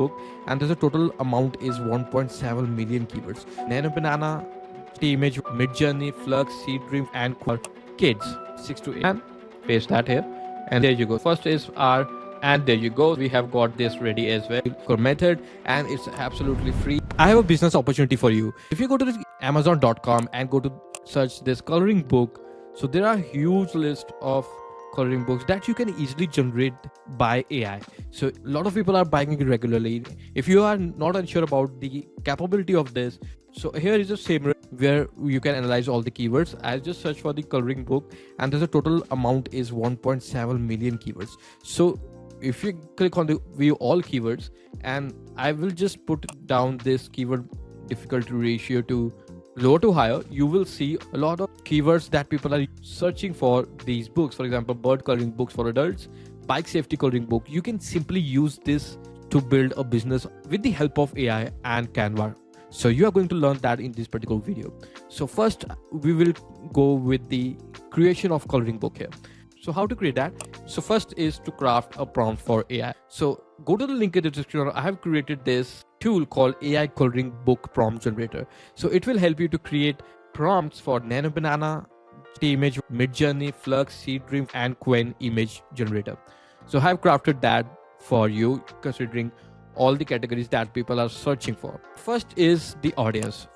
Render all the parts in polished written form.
book, and there's a total amount is 1.7 million keywords. Nano banana, image, mid journey, flux, seed dream, and for kids 6 to 8. And paste that here, and there you go. First is our, and there you go. We have got this ready as well. For method, and it's absolutely free. I have a business opportunity for you. If you go to Amazon.com and go to search this coloring book, so there are huge list of coloring books that you can easily generate by AI. So a lot of people are buying it regularly. If you are not unsure about the capability of this, so here is a same where you can analyze all the keywords. I just search for the coloring book, and there's a total amount is 1.7 million keywords. So if you click on the view all keywords, and I will just put down this keyword difficulty ratio to lower to higher, you will see a lot of keywords that people are searching for these books. For example, bird coloring books for adults, bike safety coloring book. You can simply use this to build a business with the help of AI and Canva. So you are going to learn that in this particular video. So first we will go with the creation of coloring book here. So how to create that? So first is to craft a prompt for AI. So go to the link in the description. I have created this tool called AI coloring book prompt generator. So it will help you to create prompts for nano banana, image, mid journey, flux, seed dream, and Quen image generator. So I have crafted that for you, considering all the categories that people are searching for. First is the audience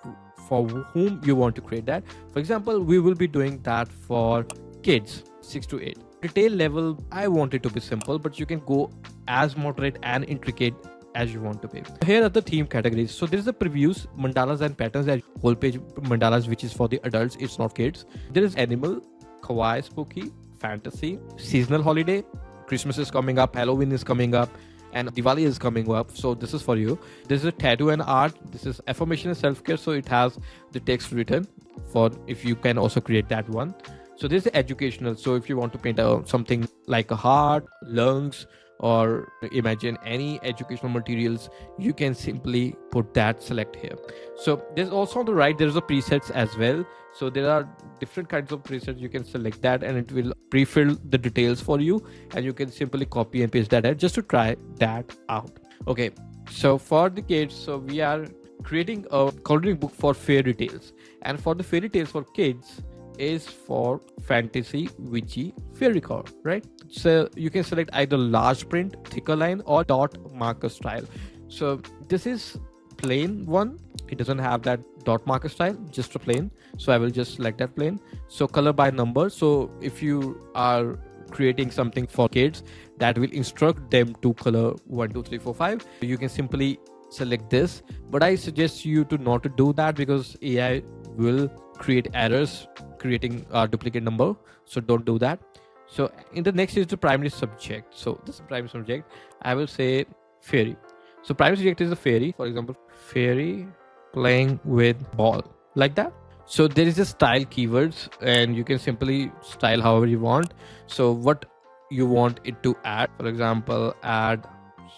for whom you want to create that. For example, we will be doing that for kids 6 to 8. Detail level, I want it to be simple, but you can go as moderate and intricate as you want to be. Here are the theme categories. So there is the previews, mandalas and patterns, and whole page mandalas, which is for the adults, it's not kids. There is animal, kawaii, spooky, fantasy, seasonal holiday, Christmas is coming up, Halloween is coming up, and Diwali is coming up. So this is for you. This is a tattoo and art. This is affirmation and self-care. So it has the text written for if you can also create that one. So this is educational. So if you want to paint something like a heart, lungs, or imagine any educational materials, you can simply put that, select here. So there's also on the right, there's a presets as well. So there are different kinds of presets. You can select that and it will pre-fill the details for you, and you can simply copy and paste that just to try that out. Okay, so for the kids, so we are creating a coloring book for fairy tales, and for the fairy tales for kids is for fantasy, witchy, fairy core, right? So you can select either large print, thicker line, or dot marker style. So this is plain one. It doesn't have that dot marker style, just a plain. So I will just select that plain. So color by number. So if you are creating something for kids that will instruct them to color 1 2 3 4 5, you can simply select this, but I suggest you to not to do that because AI will create errors creating a duplicate number, so don't do that. So in the next is the primary subject. So this is primary subject, I will say fairy. So primary subject is a fairy, for example, fairy playing with ball, like that. So there is a style keywords, and you can simply style however you want. So what you want it to add, for example, add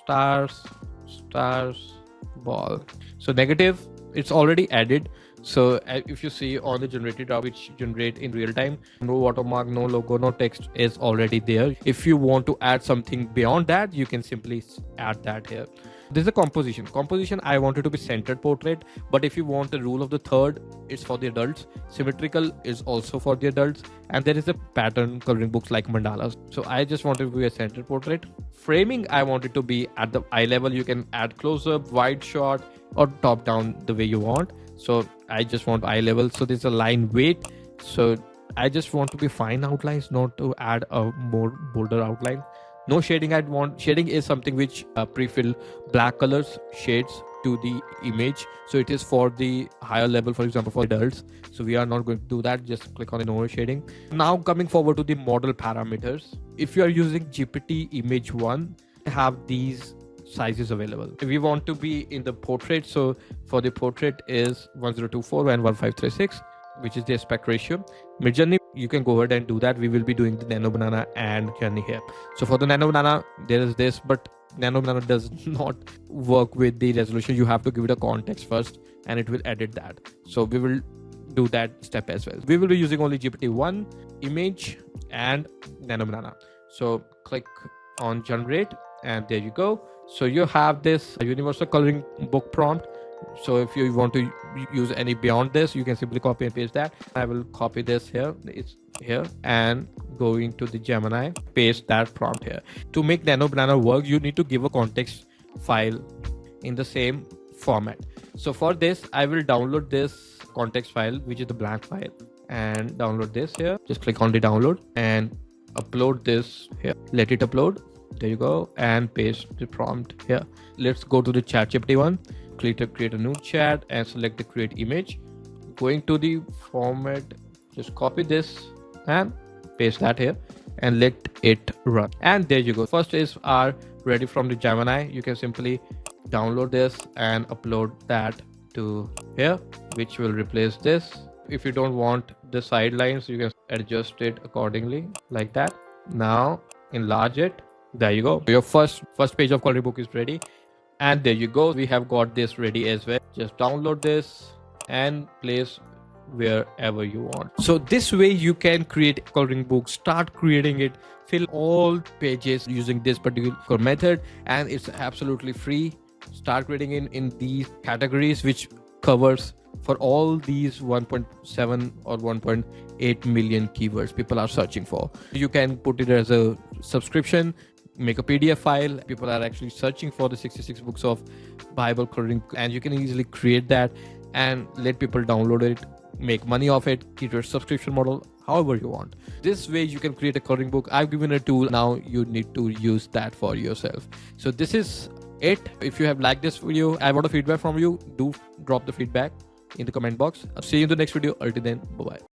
stars ball. So negative, it's already added. So if you see on the generated which generate in real time, no watermark, no logo, no text is already there. If you want to add something beyond that, you can simply add that here. This is a composition. I want it to be centered portrait, but if you want the rule of the third, it's for the adults. Symmetrical is also for the adults, and there is a pattern coloring books like mandalas. So I just want it to be a centered portrait. Framing, I want it to be at the eye level. You can add close up, wide shot, or top down, the way you want. So I just want eye level. So there's a line weight. So I just want to be fine outlines, not to add a more bolder outline. No shading. I want shading is something which pre-fill black colors shades to the image. So it is for the higher level, for example, for adults. So we are not going to do that. Just click on the no shading. Now coming forward to the model parameters. If you are using GPT image 1, have these sizes available. If we want to be in the portrait, so for the portrait is 1024 and 1536, which is the aspect ratio. Mid journey, you can go ahead and do that. We will be doing the nano banana and journey here. So for the nano banana, there is this, but nano banana does not work with the resolution. You have to give it a context first, and it will edit that. So we will do that step as well. We will be using only GPT-1 image and nano banana. So click on generate, and there you go. So you have this universal coloring book prompt. So if you want to use any beyond this, you can simply copy and paste that. I will copy this here, it's here, and going to the Gemini, paste that prompt here. To make Nano Banana work, you need to give a context file in the same format. So for this, I will download this context file, which is the blank file, and download this here. Just click on the download and upload this here. Let it upload. There you go, and paste the prompt here. Let's go to the ChatGPT one. Create a new chat and select the create image. Going to the format, just copy this and paste that here and let it run. And there you go. First is our ready from the Gemini. You can simply download this and upload that to here, which will replace this. If you don't want the sidelines, you can adjust it accordingly like that. Now enlarge it. There you go. Your first page of coloring book is ready. And there you go. We have got this ready as well. Just download this and place wherever you want. So this way you can create a coloring book, start creating it, fill all pages using this particular method, and it's absolutely free. Start creating in these categories, which covers for all these 1.7 or 1.8 million keywords people are searching for. You can put it as a subscription, make a PDF file. People are actually searching for the 66 books of Bible coloring, and you can easily create that and let people download it, make money off it, keep your subscription model however you want. This way you can create a coloring book. I've given a tool. Now you need to use that for yourself. So this is it. If you have liked this video, I want a feedback from you. Do drop the feedback in the comment box. I'll see you in the next video. Until then, bye bye.